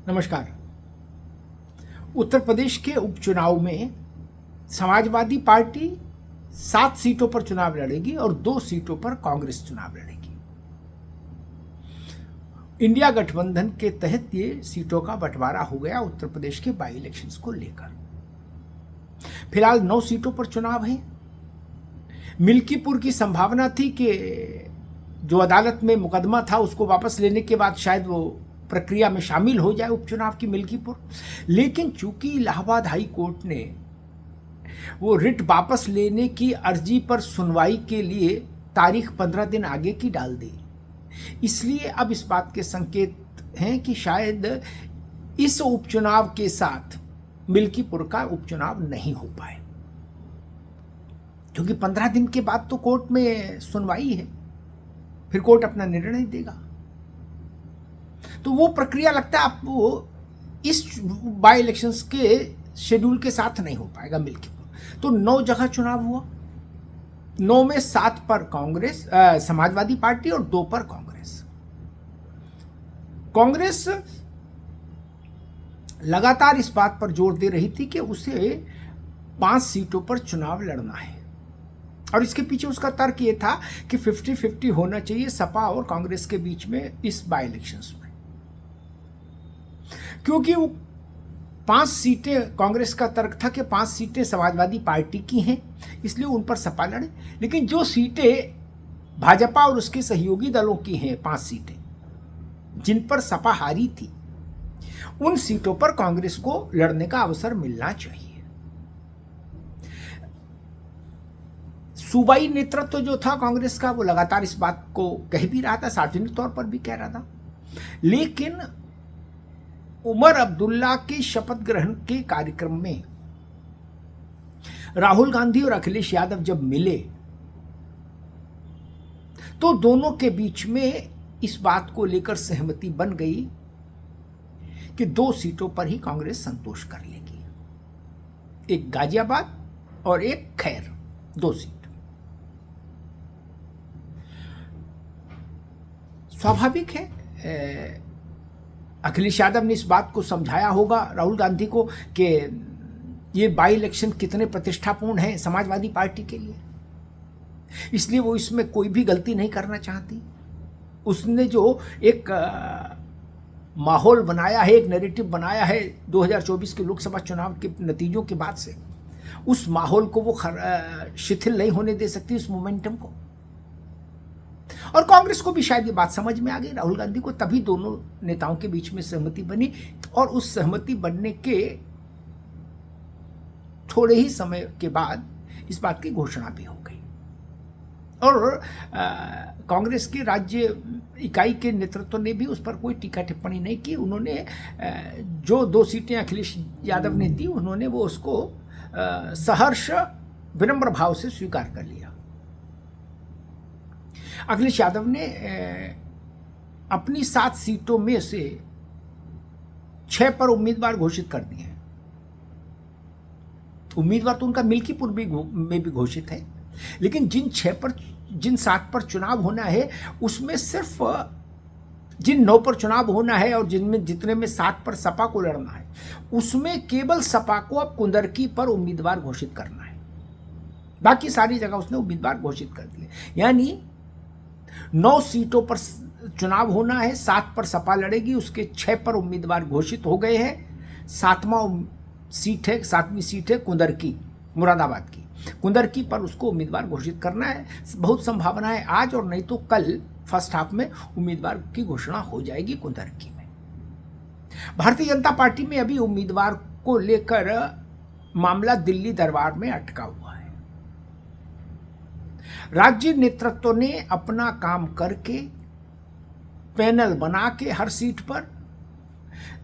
नमस्कार। उत्तर प्रदेश के उपचुनाव में समाजवादी पार्टी 7 सीटों पर चुनाव लड़ेगी और 2 सीटों पर कांग्रेस चुनाव लड़ेगी। इंडिया गठबंधन के तहत ये सीटों का बंटवारा हो गया उत्तर प्रदेश के बाई इलेक्शंस को लेकर। फिलहाल 9 सीटों पर चुनाव है। मिल्कीपुर की संभावना थी कि जो अदालत में मुकदमा था उसको वापस लेने के बाद शायद वो प्रक्रिया में शामिल हो जाए उपचुनाव की मिल्कीपुर, लेकिन चूंकि इलाहाबाद हाई कोर्ट ने वो रिट वापस लेने की अर्जी पर सुनवाई के लिए तारीख 15 दिन आगे की डाल दी, इसलिए अब इस बात के संकेत हैं कि शायद इस उपचुनाव के साथ मिल्कीपुर का उपचुनाव नहीं हो पाए, क्योंकि 15 दिन के बाद तो कोर्ट में सुनवाई है, फिर कोर्ट अपना निर्णय देगा। तो वो प्रक्रिया लगता है आप वो इस बाई इलेक्शंस के शेड्यूल के साथ नहीं हो पाएगा मिल्कीपुर। तो 9 जगह चुनाव हुआ, 9 में 7 पर कांग्रेस समाजवादी पार्टी और 2 पर कांग्रेस। कांग्रेस लगातार इस बात पर जोर दे रही थी कि उसे 5 सीटों पर चुनाव लड़ना है, और इसके पीछे उसका तर्क ये था कि 50-50 होना चाहिए सपा और कांग्रेस के बीच में इस बाई इलेक्शंस में, क्योंकि वो 5 सीटें, कांग्रेस का तर्क था कि 5 सीटें समाजवादी पार्टी की हैं, इसलिए उन पर सपा लड़े। लेकिन जो सीटें भाजपा और उसके सहयोगी दलों की हैं, 5 सीटें जिन पर सपा हारी थी, उन सीटों पर कांग्रेस को लड़ने का अवसर मिलना चाहिए। सूबाई नेतृत्व जो था कांग्रेस का वो लगातार इस बात को कह भी रहा था, सार्वजनिक तौर पर भी कह रहा था, लेकिन उमर अब्दुल्ला के शपथ ग्रहण के कार्यक्रम में राहुल गांधी और अखिलेश यादव जब मिले तो दोनों के बीच में इस बात को लेकर सहमति बन गई कि 2 सीटों पर ही कांग्रेस संतोष कर लेगी, एक गाजियाबाद और एक खैर, 2 सीट। स्वाभाविक है अखिलेश यादव ने इस बात को समझाया होगा राहुल गांधी को कि ये बाई इलेक्शन कितने प्रतिष्ठापूर्ण है समाजवादी पार्टी के लिए, इसलिए वो इसमें कोई भी गलती नहीं करना चाहती। उसने जो एक माहौल बनाया है, एक नैरेटिव बनाया है 2024 के लोकसभा चुनाव के नतीजों के बाद से, उस माहौल को वो शिथिल नहीं होने दे सकती, उस मोमेंटम को। और कांग्रेस को भी शायद ये बात समझ में आ गई, राहुल गांधी को, तभी दोनों नेताओं के बीच में सहमति बनी, और उस सहमति बनने के थोड़े ही समय के बाद इस बात की घोषणा भी हो गई। और कांग्रेस के राज्य इकाई के नेतृत्व ने भी उस पर कोई टीका टिप्पणी नहीं की। उन्होंने जो 2 सीटें अखिलेश यादव ने दी, उन्होंने वो उसको सहर्ष विनम्र भाव से स्वीकार कर लिया। अखिलेश यादव ने अपनी 7 सीटों में से 6 पर उम्मीदवार घोषित कर दिए हैं। उम्मीदवार तो उनका मिल्कीपुर में भी घोषित है, लेकिन जिन 7 पर चुनाव होना है उसमें सिर्फ जिन 9 पर चुनाव होना है और जितने में 7 पर सपा को लड़ना है, उसमें केवल सपा को अब कुंदरकी पर उम्मीदवार घोषित करना है। बाकी सारी जगह उसने उम्मीदवार घोषित कर दिए। यानी 9 सीटों पर चुनाव होना है, 7 पर सपा लड़ेगी, उसके 6 पर उम्मीदवार घोषित हो गए हैं। 7वीं सीट है कुंदरकी, मुरादाबाद की। कुंदरकी पर उसको उम्मीदवार घोषित करना है। बहुत संभावना है आज और नहीं तो कल फर्स्ट हाफ में उम्मीदवार की घोषणा हो जाएगी कुंदरकी में। भारतीय जनता पार्टी में अभी उम्मीदवार को लेकर मामला दिल्ली दरबार में अटका हुआ है। राज्य नेतृत्व ने अपना काम करके पैनल बना के हर सीट पर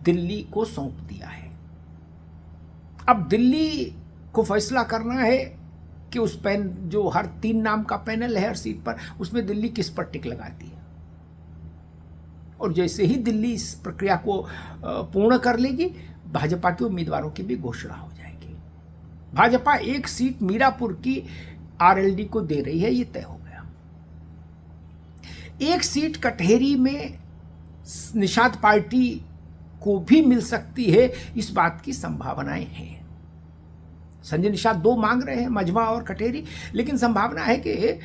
दिल्ली को सौंप दिया है। अब दिल्ली को फैसला करना है कि उस जो हर 3 नाम का पैनल है हर सीट पर, उसमें दिल्ली किस पर टिक लगाती है। और जैसे ही दिल्ली इस प्रक्रिया को पूर्ण कर लेगी, भाजपा के उम्मीदवारों की भी घोषणा हो जाएगी। भाजपा 1 सीट मीरापुर की आरएलडी को दे रही है, ये तय हो गया। 1 सीट कटहेरी में निषाद पार्टी को भी मिल सकती है, इस बात की संभावनाएं हैं। संजय निषाद दो मांग रहे हैं, मझवा और कटहेरी, लेकिन संभावना है कि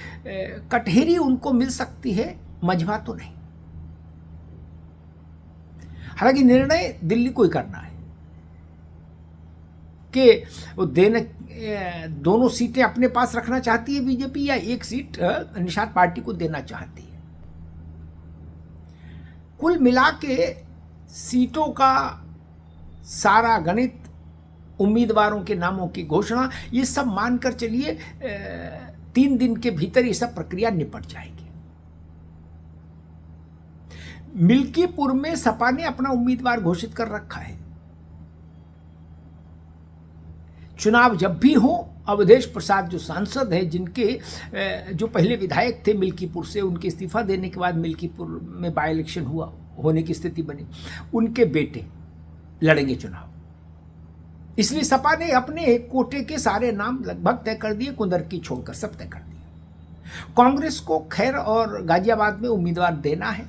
कटहेरी उनको मिल सकती है, मझवा तो नहीं। हालांकि निर्णय दिल्ली को ही करना है कि वो दोनों सीटें अपने पास रखना चाहती है बीजेपी, या एक सीट निषाद पार्टी को देना चाहती है। कुल मिला के सीटों का सारा गणित, उम्मीदवारों के नामों की घोषणा, ये सब मानकर चलिए 3 दिन के भीतर ये सब प्रक्रिया निपट जाएगी। मिल्कीपुर में सपा ने अपना उम्मीदवार घोषित कर रखा है। चुनाव जब भी हो, अवधेश प्रसाद जो सांसद है, जिनके जो पहले विधायक थे मिल्कीपुर से, उनके इस्तीफा देने के बाद मिल्कीपुर में बाय इलेक्शन होने की स्थिति बनी, उनके बेटे लड़ेंगे चुनाव। इसलिए सपा ने अपने कोटे के सारे नाम लगभग तय कर दिए, कुंदरकी छोड़कर सब तय कर दिए। कांग्रेस को खैर और गाजियाबाद में उम्मीदवार देना है,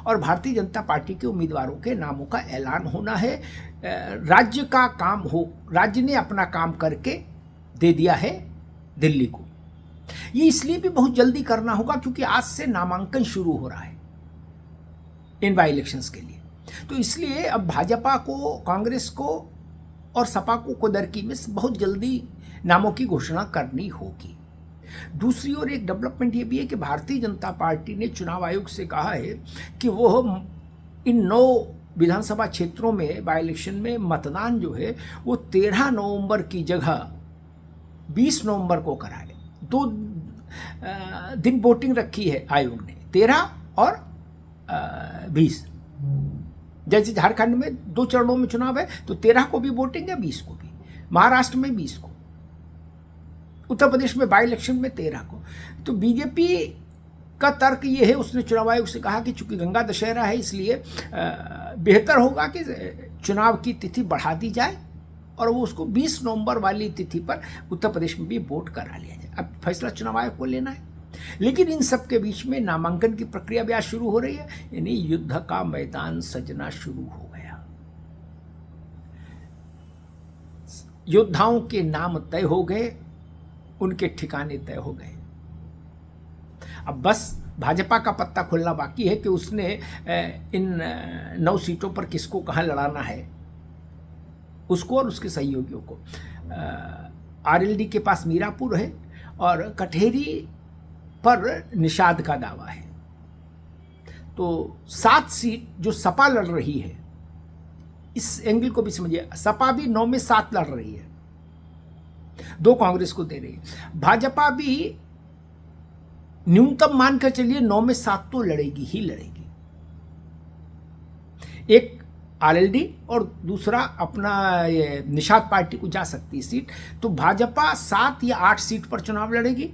और भारतीय जनता पार्टी के उम्मीदवारों के नामों का ऐलान होना है। राज्य का काम हो, राज्य ने अपना काम करके दे दिया है दिल्ली को। ये इसलिए भी बहुत जल्दी करना होगा क्योंकि आज से नामांकन शुरू हो रहा है इन बाई इलेक्शंस के लिए। तो इसलिए अब भाजपा को, कांग्रेस को और सपा को कुंदरकी में बहुत जल्दी नामों की घोषणा करनी होगी। दूसरी ओर एक डेवलपमेंट ये भी है कि भारतीय जनता पार्टी ने चुनाव आयोग से कहा है कि वो इन 9 विधानसभा क्षेत्रों में बाई इलेक्शन में मतदान जो है वो 13 नवंबर की जगह 20 नवंबर को कराए। 2 दिन वोटिंग रखी है आयोग ने, 13 और 20। जैसे झारखंड में 2 चरणों में चुनाव है, तो 13 को भी वोटिंग है, 20 को भी। महाराष्ट्र में 20 को, उत्तर प्रदेश में बाई इलेक्शन में 13 को। तो बीजेपी का तर्क ये है, उसने चुनाव आयोग से कहा कि चूंकि गंगा दशहरा है, इसलिए बेहतर होगा कि चुनाव की तिथि बढ़ा दी जाए और वो उसको 20 नवंबर वाली तिथि पर उत्तर प्रदेश में भी वोट करा लिया जाए। अब फैसला चुनाव आयोग को लेना है। लेकिन इन सब के बीच में नामांकन की प्रक्रिया भी आज शुरू हो रही है, यानी युद्ध का मैदान सजना शुरू हो गया। योद्धाओं के नाम तय हो गए, उनके ठिकाने तय हो गए। अब बस भाजपा का पत्ता खुलना बाकी है कि उसने इन 9 सीटों पर किसको कहाँ लड़ाना है, उसको और उसके सहयोगियों को। आरएलडी के पास मीरापुर है और कटहेरी पर निषाद का दावा है। तो 7 सीट जो सपा लड़ रही है, इस एंगल को भी समझिए। सपा भी 9 में 7 लड़ रही है, 2 कांग्रेस को दे रही है। भाजपा भी न्यूनतम मानकर चलिए 9 में 7 तो लड़ेगी ही लड़ेगी। एक आरएलडी और दूसरा अपना ये निषाद पार्टी को जा सकती है सीट। तो भाजपा 7 या 8 सीट पर चुनाव लड़ेगी,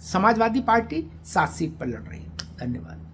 समाजवादी पार्टी 7 सीट पर लड़ रही है। धन्यवाद।